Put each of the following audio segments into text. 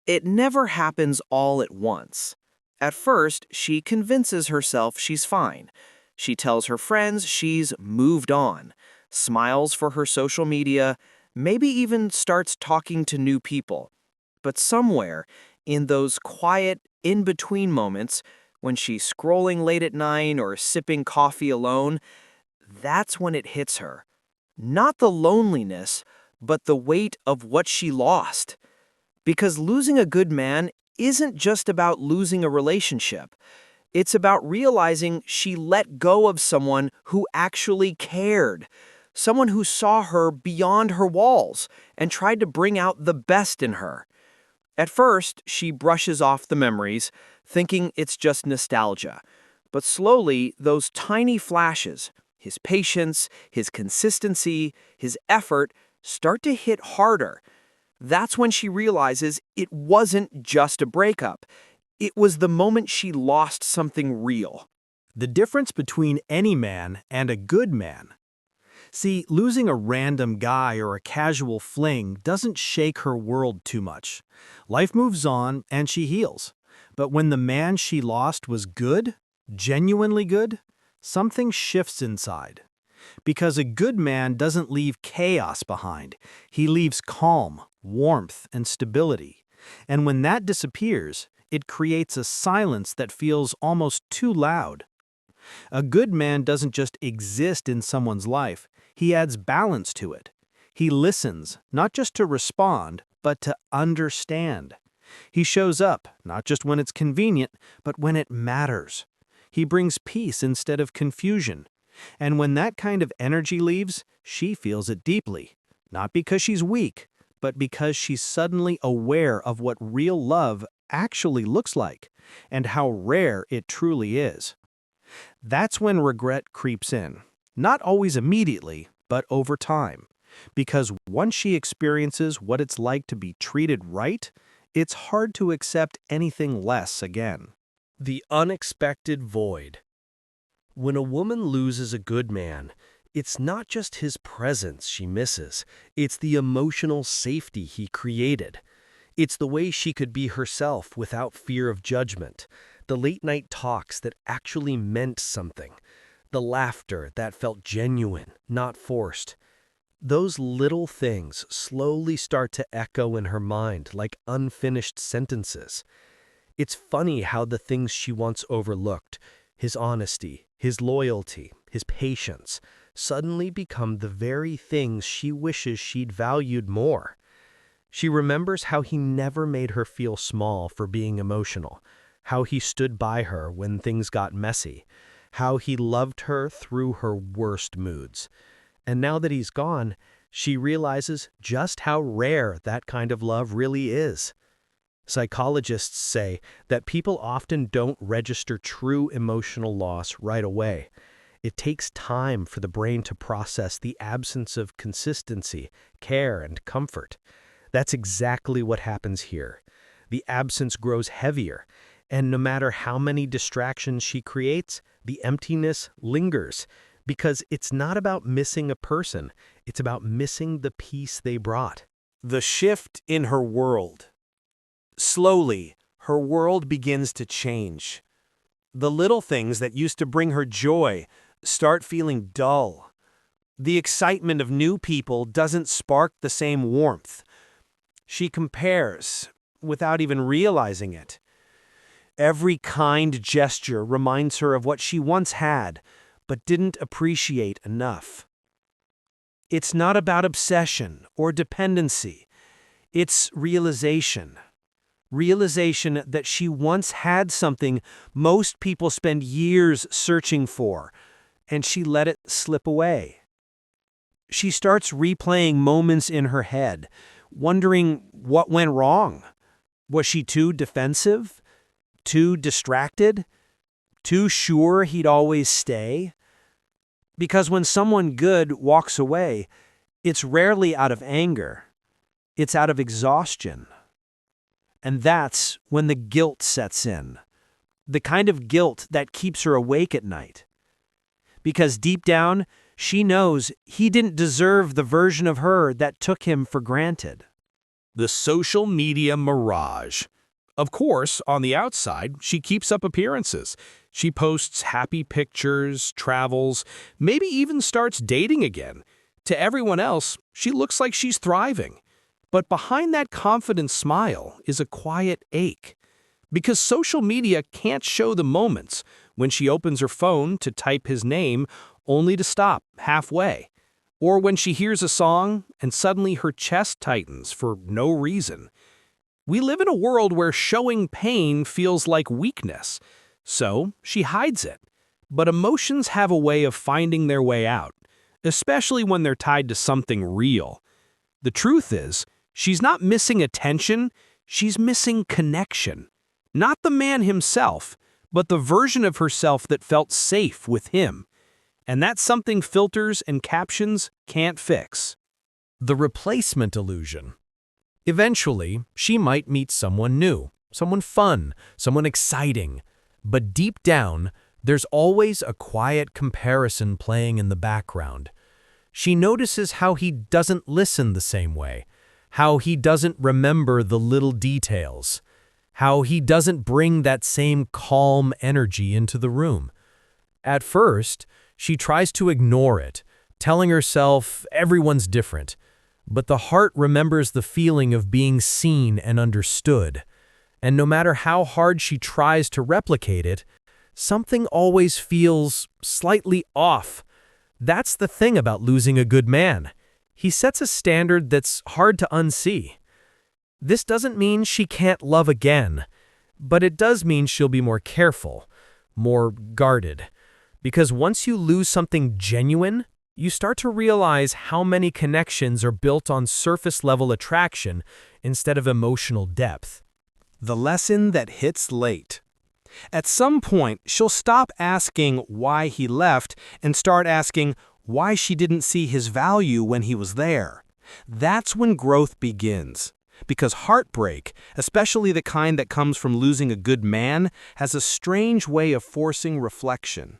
It never happens all at once. At first, she convinces herself she's fine. She tells her friends she's moved on, smiles for her social media, maybe even starts talking to new people. But somewhere, in those quiet, in between moments, when she's scrolling late at night or sipping coffee alone, that's when it hits her. Not the loneliness, but the weight of what she lost. Because losing a good man isn't just about losing a relationship. It's about realizing she let go of someone who actually cared, someone who saw her beyond her walls and tried to bring out the best in her. At first, she brushes off the memories, thinking it's just nostalgia. But slowly, those tiny flashes, his patience, his consistency, his effort, start to hit harder. That's when she realizes it wasn't just a breakup. It was the moment she lost something real. The difference between any man and a good man. See, losing a random guy or a casual fling doesn't shake her world too much. Life moves on and she heals. But when the man she lost was good, genuinely good, something shifts inside. Because a good man doesn't leave chaos behind. He leaves calm, warmth, and stability. And when that disappears, it creates a silence that feels almost too loud. A good man doesn't just exist in someone's life, he adds balance to it. He listens, not just to respond, but to understand. He shows up, not just when it's convenient, but when it matters. He brings peace instead of confusion. And when that kind of energy leaves, she feels it deeply. Not because she's weak, but because she's suddenly aware of what real love actually looks like, and how rare it truly is. That's when regret creeps in. Not always immediately, but over time. Because once she experiences what it's like to be treated right, it's hard to accept anything less again. The unexpected void. When a woman loses a good man, it's not just his presence she misses, it's the emotional safety he created. It's the way she could be herself without fear of judgment, the late-night talks that actually meant something, the laughter that felt genuine, not forced. Those little things slowly start to echo in her mind like unfinished sentences. It's funny how the things she once overlooked, his honesty, his loyalty, his patience, suddenly become the very things she wishes she'd valued more. She remembers how he never made her feel small for being emotional, how he stood by her when things got messy, how he loved her through her worst moods. And now that he's gone, she realizes just how rare that kind of love really is. Psychologists say that people often don't register true emotional loss right away. It takes time for the brain to process the absence of consistency, care, and comfort. That's exactly what happens here. The absence grows heavier, and no matter how many distractions she creates, the emptiness lingers, because it's not about missing a person, it's about missing the peace they brought. The shift in her world. Slowly, her world begins to change. The little things that used to bring her joy start feeling dull. The excitement of new people doesn't spark the same warmth. She compares, without even realizing it. Every kind gesture reminds her of what she once had, but didn't appreciate enough. It's not about obsession or dependency. It's realization. Realization that she once had something most people spend years searching for, and she let it slip away. She starts replaying moments in her head, wondering what went wrong. Was she too defensive? Too distracted? Too sure he'd always stay? Because when someone good walks away, it's rarely out of anger. It's out of exhaustion. And that's when the guilt sets in. The kind of guilt that keeps her awake at night. Because deep down, she knows he didn't deserve the version of her that took him for granted. The social media mirage. Of course, on the outside, she keeps up appearances. She posts happy pictures, travels, maybe even starts dating again. To everyone else, she looks like she's thriving. But behind that confident smile is a quiet ache. Because social media can't show the moments when she opens her phone to type his name only to stop halfway. Or when she hears a song and suddenly her chest tightens for no reason. We live in a world where showing pain feels like weakness, so she hides it. But emotions have a way of finding their way out, especially when they're tied to something real. The truth is, she's not missing attention, she's missing connection. Not the man himself, but the version of herself that felt safe with him. And that's something filters and captions can't fix. The replacement illusion. Eventually, she might meet someone new, someone fun, someone exciting. But deep down, there's always a quiet comparison playing in the background. She notices how he doesn't listen the same way, how he doesn't remember the little details, how he doesn't bring that same calm energy into the room. At first, she tries to ignore it, telling herself everyone's different. But the heart remembers the feeling of being seen and understood. And no matter how hard she tries to replicate it, something always feels slightly off. That's the thing about losing a good man. He sets a standard that's hard to unsee. This doesn't mean she can't love again, but it does mean she'll be more careful, more guarded. Because once you lose something genuine, you start to realize how many connections are built on surface-level attraction instead of emotional depth. The lesson that hits late. At some point, she'll stop asking why he left and start asking why she didn't see his value when he was there. That's when growth begins. Because heartbreak, especially the kind that comes from losing a good man, has a strange way of forcing reflection.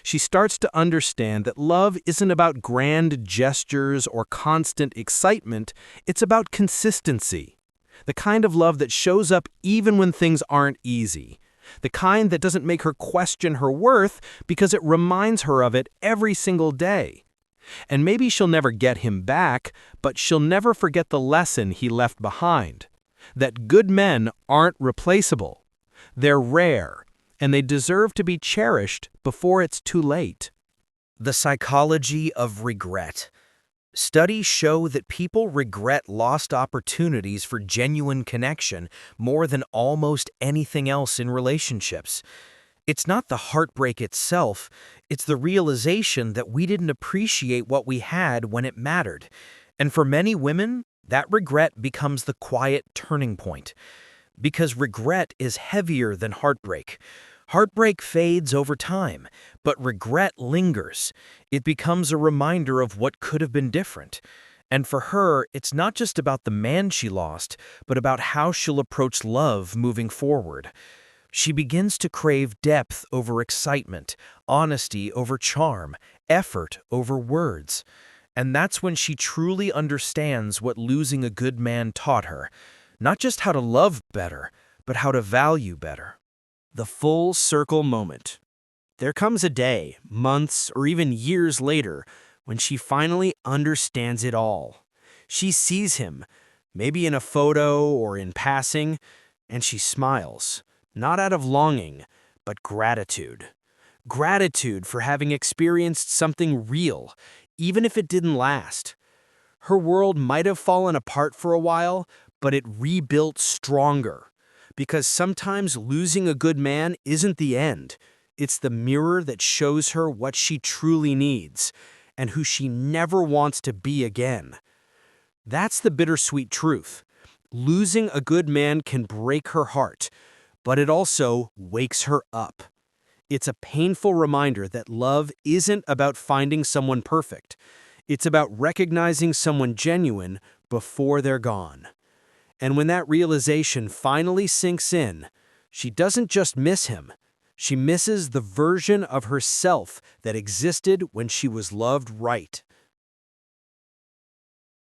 She starts to understand that love isn't about grand gestures or constant excitement, it's about consistency. The kind of love that shows up even when things aren't easy. The kind that doesn't make her question her worth because it reminds her of it every single day. And maybe she'll never get him back, but she'll never forget the lesson he left behind. That good men aren't replaceable. They're rare, and they deserve to be cherished before it's too late. The psychology of regret. Studies show that people regret lost opportunities for genuine connection more than almost anything else in relationships. It's not the heartbreak itself, it's the realization that we didn't appreciate what we had when it mattered. And for many women, that regret becomes the quiet turning point. Because regret is heavier than heartbreak. Heartbreak fades over time, but regret lingers. It becomes a reminder of what could have been different. And for her, it's not just about the man she lost, but about how she'll approach love moving forward. She begins to crave depth over excitement, honesty over charm, effort over words. And that's when she truly understands what losing a good man taught her. Not just how to love better, but how to value better. The full circle moment. There comes a day, months, or even years later, when she finally understands it all. She sees him, maybe in a photo or in passing, and she smiles. Not out of longing, but gratitude. Gratitude for having experienced something real, even if it didn't last. Her world might have fallen apart for a while, but it rebuilt stronger. Because sometimes losing a good man isn't the end. It's the mirror that shows her what she truly needs, and who she never wants to be again. That's the bittersweet truth. Losing a good man can break her heart, but it also wakes her up. It's a painful reminder that love isn't about finding someone perfect. It's about recognizing someone genuine before they're gone. And when that realization finally sinks in, she doesn't just miss him. She misses the version of herself that existed when she was loved right.